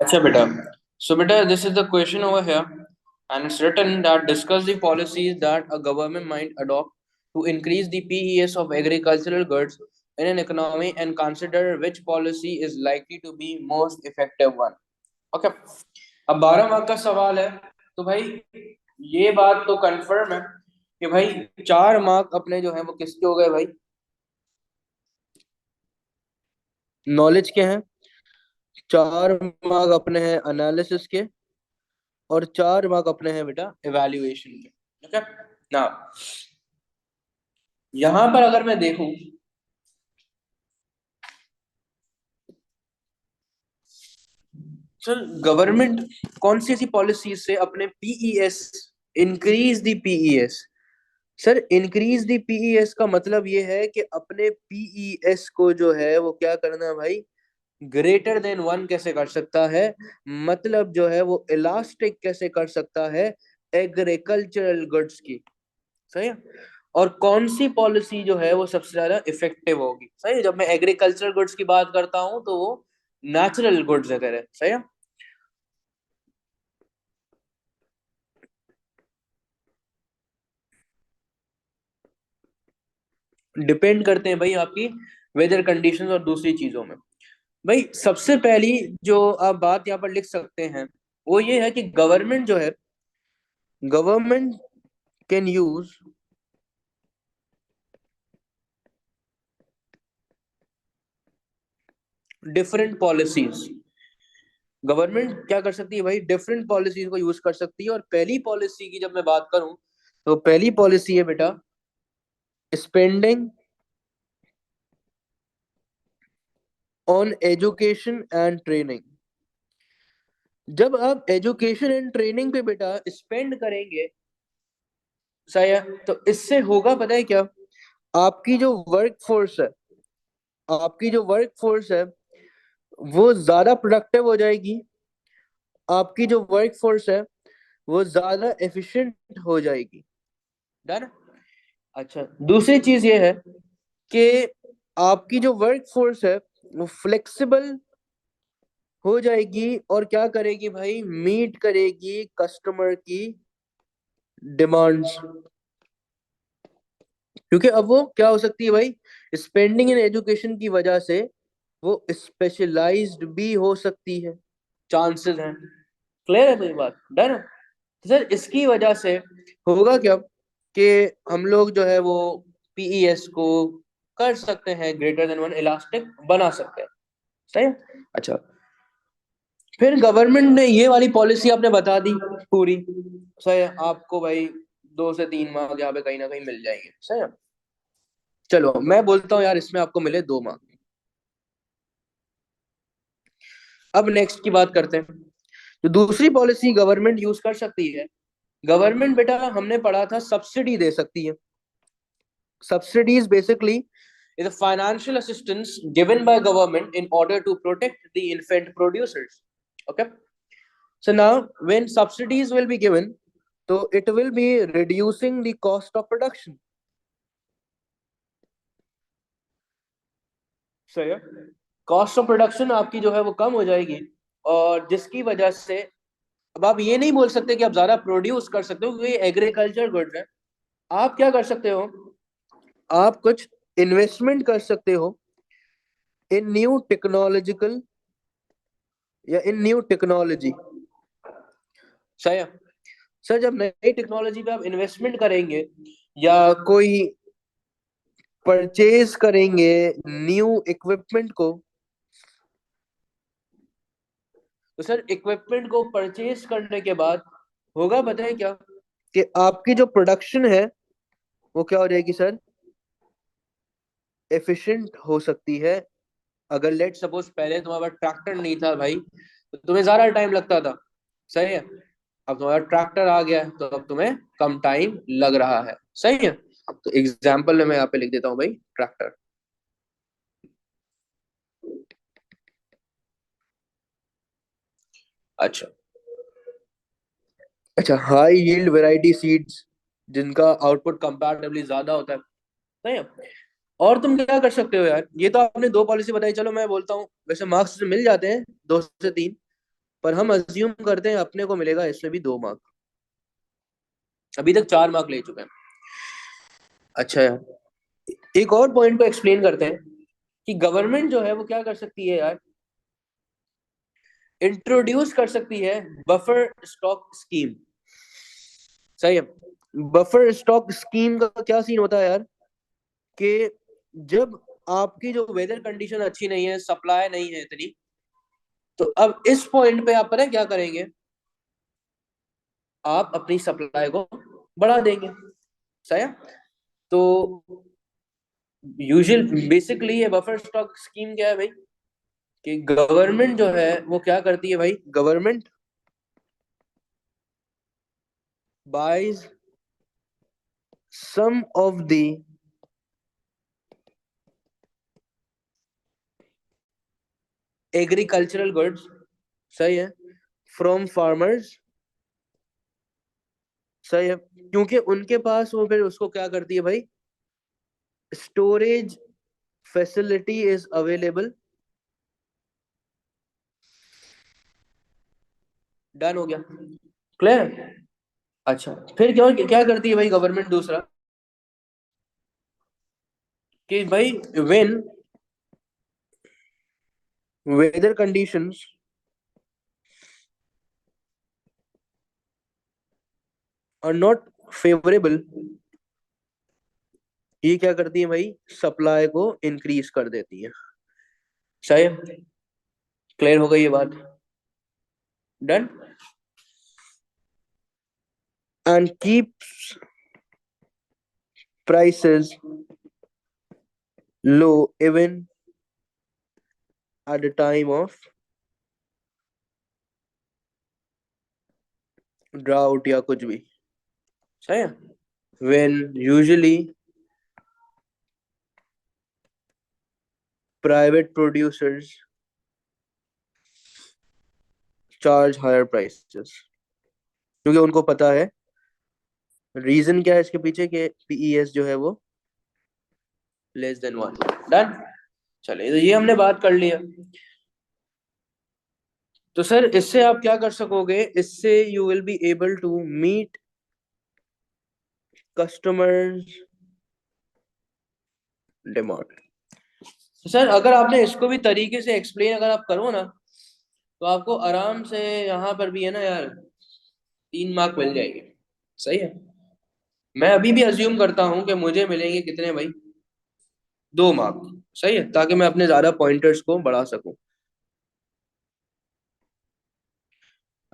अच्छा बेटा, so beta, this is the question over here, and it's written that discuss the policies that a government might adopt to increase the PES of agricultural goods in an economy and consider which policy is likely to be most effective one. Okay. अब 12 mark का सवाल है, तो भाई ये बात तो confirm है कि भाई 4 मार्क अपने जो है वो किसके हो गए भाई, नॉलेज के हैं। 4 मार्क अपने हैं एनालिसिस के, और 4 मार्क अपने हैं बेटा इवैल्यूएशन के। ठीक है ना। यहां पर अगर मैं देखूं, सर गवर्नमेंट कौन सी ऐसी पॉलिसी से अपने PES, increase the PES. Sir increase the PES का मतलब ये है कि अपने पीईएस को जो है वो क्या करना है भाई, ग्रेटर देन 1 कैसे कर सकता है, मतलब जो है वो इलास्टिक कैसे कर सकता है एग्रीकल्चरल गुड्स की। सही है। और कौन सी पॉलिसी जो है वो सबसे ज्यादा इफेक्टिव होगी। सही है, जब मैं एग्रीकल्चरल गुड्स की बात करता हूं तो वो नेचुरल गुड्स है तेरे। सही है। डिपेंड करते हैं भाई आपकी वेदर कंडीशंस और दूसरी चीजों में। भाई सबसे पहली जो आप बात यहाँ पर लिख सकते हैं वो ये है कि गवर्नमेंट जो है, government can use different policies. Government क्या कर सकती है भाई, डिफरेंट पॉलिसीज को यूज कर सकती है। और पहली पॉलिसी की जब मैं बात करूं तो पहली पॉलिसी है बेटा spending on education and training. जब आप एजुकेशन एंड ट्रेनिंग पे बेटा स्पेंड करेंगे, सही है, तो इससे होगा पता है क्या, आपकी जो वर्क फोर्स है, आपकी जो वर्क फोर्स है वो ज्यादा प्रोडक्टिव हो जाएगी। आपकी जो वर्क फोर्स है वो ज्यादा एफिशिएंट हो जाएगी। डन। अच्छा, दूसरी चीज ये है कि आपकी जो वर्क फोर्स है वो फ्लेक्सिबल हो जाएगी और क्या करेगी भाई, मीट करेगी कस्टमर की डिमांड्स। क्योंकि अब वो क्या हो सकती है भाई, स्पेंडिंग इन एजुकेशन की वजह से वो स्पेशलाइज्ड भी हो सकती है, चांसेस हैं। क्लियर है मेरी बात, डन। तो सर इसकी वजह से होगा क्या कि हम लोग जो है वो पीईएस को कर सकते हैं ग्रेटर देन 1, इलास्टिक बना सकते हैं। सही है। अच्छा, फिर गवर्नमेंट ने ये वाली पॉलिसी आपने बता दी पूरी। सही है, आपको भाई 2 से 3 मार्क यहाँ पे कहीं ना कहीं मिल जाएंगे। सही है। चलो मैं बोलता हूँ यार इसमें आपको मिले 2 मार्क। अब नेक्स्ट की बात करते हैं। तो दूसरी पॉलिसी गवर्नमेंट यूज कर सकती है, गवर्नमेंट बेटा हमने पढ़ा था सब्सिडी दे सकती है। Subsidies basically is a financial assistance given by government in order to protect the infant producers. Okay. So now when subsidies will be given, so it will be reducing the cost of production. सही है। Cost of production आपकी जो है वो कम हो जाएगी, और जिसकी वजह से अब आप ये नहीं बोल सकते कि आप ज्यादा प्रोड्यूस कर सकते हो क्योंकि एग्रीकल्चर गुड्स है। आप क्या कर सकते हो, आप कुछ इन्वेस्टमेंट कर सकते हो इन न्यू टेक्नोलॉजिकल या इन न्यू टेक्नोलॉजी। सही है। सर जब नई टेक्नोलॉजी पे आप इन्वेस्टमेंट करेंगे या कोई परचेज करेंगे न्यू इक्विपमेंट को, तो सर इक्विपमेंट को परचेज करने के बाद होगा पता है क्या, कि आपकी जो प्रोडक्शन है वो क्या हो जाएगी सर, एफिशिएंट हो सकती है। अगर लेट सपोज पहले तुम्हारे पास ट्रैक्टर नहीं था भाई तो तुम्हें ज्यादा टाइम लगता था। सही है। अब तुम्हारा ट्रैक्टर आ गया है तो अब तुम्हें कम टाइम लग रहा है। सही है। तो एग्जाम्पल में मैं यहाँ पे लिख देता हूँ भाई ट्रैक्टर। अच्छा। अच्छा, हाई यील्ड वैरायटी सीड्स जिनका आउटपुट कंपैरेटिवली ज्यादा होता है। सही है। और तुम क्या कर सकते हो यार, ये तो आपने 2 पॉलिसी बताई, चलो मैं बोलता हूँ, वैसे मार्क्स मिल जाते हैं 2 से 3। पर हम अज्यूम करते हैं अपने को मिलेगा इसमें भी 2 मार्क। अभी तक 4 मार्क ले चुके हैं। अच्छा यार, एक और पॉइंट को एक्सप्लेन करते हैं कि गवर्नमेंट जो है वो क्या कर सकती है यार, इंट्रोड्यूस कर सकती है बफर स्टॉक स्कीम। सही है। बफर स्टॉक स्कीम का क्या सीन होता है यार, कि जब आपकी जो वेदर कंडीशन अच्छी नहीं है, सप्लाई नहीं है इतनी, तो अब इस पॉइंट पे आप पता है क्या करेंगे, आप अपनी सप्लाई को बढ़ा देंगे। सही है। तो यूजुअल बेसिकली ये बफर स्टॉक स्कीम क्या है भाई, कि गवर्नमेंट जो है वो क्या करती है भाई, government buys some of the agricultural goods, सही है, फ्रॉम फार्मर्स। सही है, क्योंकि उनके पास वो फिर उसको क्या करती है भाई, storage facility is available. Done हो गया, क्लियर। अच्छा, फिर क्या क्या करती है भाई गवर्नमेंट दूसरा, कि भाई when weather conditions are not favourable, ये क्या करती है भाई, सप्लाई को इंक्रीज कर देती है। सही है, क्लियर हो गई ये बात। Done. And keeps prices low even at the time of drought या कुछ भी। सही है। when usually private producers charge higher prices, क्योंकि उनको पता है रीजन क्या है इसके पीछे, कि पीईएस जो है वो <<1 डन। चलिए, तो ये हमने बात कर लिया। तो सर इससे आप क्या कर सकोगे, इससे you will be able to meet customers demand. तो सर अगर आपने इसको भी तरीके से एक्सप्लेन अगर आप करो ना, तो आपको आराम से यहाँ पर भी है ना यार 3 मार्क मिल जाएंगे। सही है। मैं अभी भी अज्यूम करता हूँ कि मुझे मिलेंगे कितने भाई, 2 मार्क। सही है, ताकि मैं अपने ज्यादा पॉइंटर्स को बढ़ा सकूं।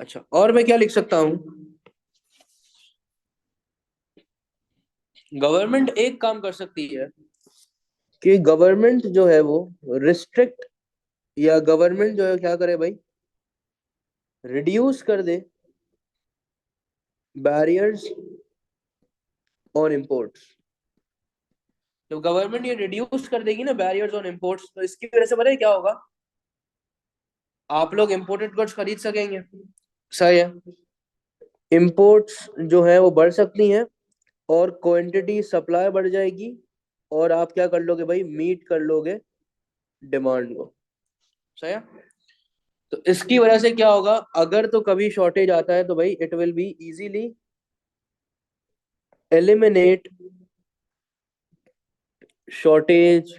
अच्छा, और मैं क्या लिख सकता हूँ, गवर्नमेंट एक काम कर सकती है, कि गवर्नमेंट जो है वो रिस्ट्रिक्ट, या गवर्नमेंट जो है क्या करे भाई, रिड्यूस कर दे बैरियर्स ऑन इंपोर्ट्स। तो गवर्नमेंट ये रिड्यूस कर देगी ना बैरियर्स ऑन इंपोर्ट्स, तो इसकी वजह से पता है क्या होगा, आप लोग इंपोर्टेड गुड्स खरीद सकेंगे। सही है। इंपोर्ट्स जो है वो बढ़ सकती हैं, और क्वांटिटी सप्लाई बढ़ जाएगी, और आप क्या कर लोगे भाई, मीट कर लोगे डिमांड को। सही है। तो इसकी वजह से क्या होगा, अगर तो कभी शॉर्टेज आता है तो भाई it will be easily eliminate shortage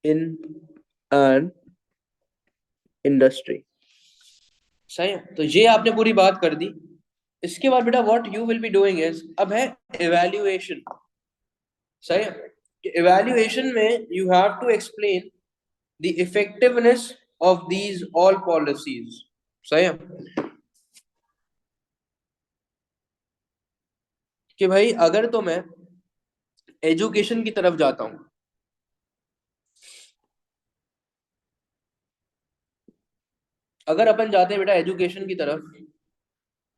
in an industry. सही है, तो ये आपने पूरी बात कर दी। इसके बाद बेटा what you will be doing is, अब है इवैल्यूएशन। सही है, इवैल्यूएशन में you have to explain the effectiveness of these all policies. सही है, कि भाई अगर तो मैं एजुकेशन की तरफ जाता हूं, अगर अपन जाते हैं बेटा एजुकेशन की तरफ,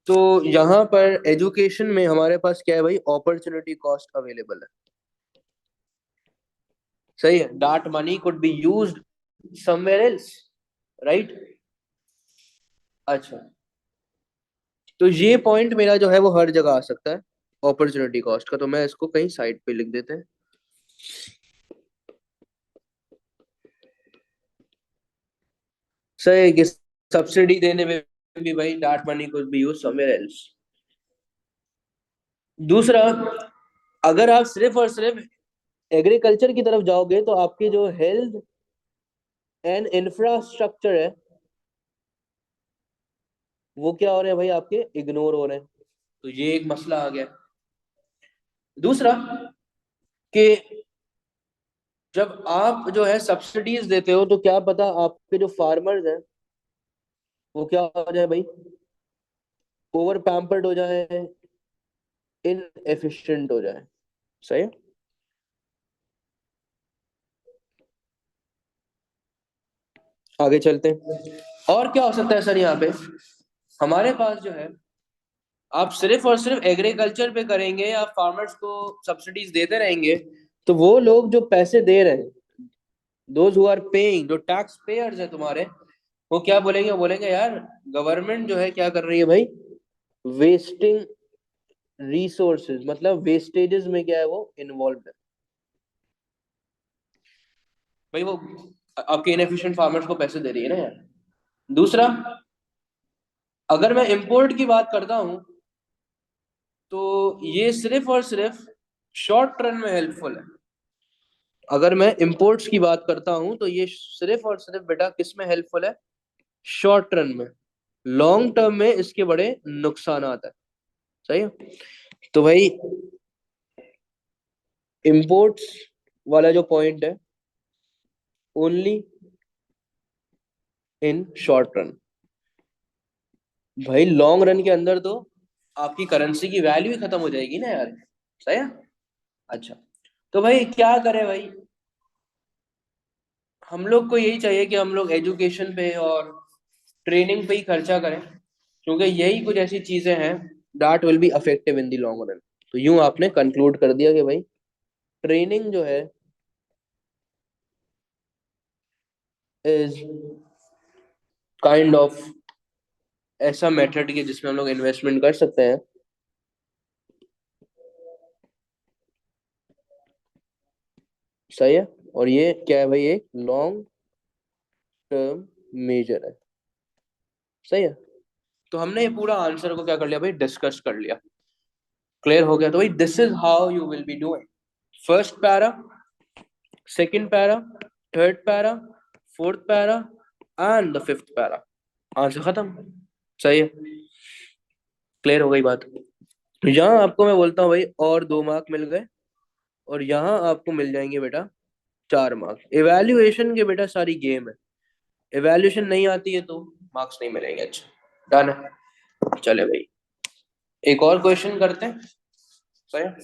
तो यहाँ पर एजुकेशन में हमारे पास क्या है भाई, अपॉर्चुनिटी कॉस्ट अवेलेबल है। सही है, that money could be used somewhere else, right. अच्छा, तो ये पॉइंट मेरा जो है वो हर जगह आ सकता है अपॉर्चुनिटी कॉस्ट का, तो मैं इसको कहीं साइड पे लिख देते हैं। सही है कि सब्सिडी देने में भी भाई that money could be used somewhere else. दूसरा, अगर आप सिर्फ और सिर्फ एग्रीकल्चर की तरफ जाओगे तो आपके जो हेल्थ एंड इंफ्रास्ट्रक्चर है वो क्या हो रहे हैं भाई, आपके इग्नोर हो रहे हैं। तो ये एक मसला आ गया। दूसरा कि जब आप जो है सब्सिडीज देते हो तो क्या पता आपके जो फार्मर्स हैं वो क्या हो जाए भाई, ओवर पैम्पर्ड हो जाए, इनएफिशिएंट हो जाए। सही है। आगे चलते हैं। और क्या हो सकता है सर यहाँ पे, हमारे पास जो है, आप सिर्फ और सिर्फ एग्रीकल्चर पे करेंगे या फार्मर्स को सब्सिडीज देते रहेंगे तो वो लोग जो पैसे दे रहे हैं, दोज हु आर पेइंग, जो टैक्स पेयर्स है तुम्हारे, वो क्या बोलेंगे, वो बोलेंगे यार गवर्नमेंट जो है क्या कर रही है भाई, वेस्टिंग रिसोर्सेज, मतलब वेस्टेजेस में क्या है वो इन्वॉल्व है भाई, वो आपके इनएफिशिएंट फार्मर्स को पैसे दे रही है ना यार। दूसरा, अगर मैं इंपोर्ट की बात करता हूं तो ये सिर्फ और सिर्फ शॉर्ट रन में हेल्पफुल है। अगर मैं इंपोर्ट्स की बात करता हूं तो ये सिर्फ और सिर्फ बेटा किस में हेल्पफुल है, शॉर्ट रन में। लॉन्ग टर्म में इसके बड़े नुकसान आता है। सही है। तो भाई इंपोर्ट्स वाला जो पॉइंट है, ओनली इन शॉर्ट रन। भाई लॉन्ग रन के अंदर तो आपकी करेंसी की वैल्यू ही खत्म हो जाएगी ना यार। सही है। अच्छा, तो भाई क्या करें भाई, हम लोग को यही चाहिए कि हम लोग एजुकेशन पे और ट्रेनिंग पे ही खर्चा करें, क्योंकि यही कुछ ऐसी चीजें हैं that will be affective in the long run. तो यूं आपने कंक्लूड कर दिया कि भाई ट्रेनिंग जो है इज काइंड ऑफ ऐसा मेथड कि जिसमें हम लोग इन्वेस्टमेंट कर सकते हैं। सही है। और ये क्या है भाई, एक लॉन्ग टर्म मेजर है। सही है। तो हमने ये पूरा आंसर को क्या कर लिया भाई, डिस्कस कर लिया। क्लियर हो गया। तो भाई this is how you will be doing first para, second para, third para, fourth para and the fifth para. Answer खत्म। सही है। क्लियर हो गई बात। यहाँ आपको मैं बोलता हूँ भाई और 2 मार्क मिल गए, और यहाँ आपको मिल जाएंगे बेटा 4 मार्क। इवैल्यूएशन के बेटा सारी गेम है, इवैल्यूएशन नहीं आती है तो मार्क्स नहीं मिलेंगे। अच्छा डन है। चले भाई एक और क्वेश्चन करते हैं। सही है?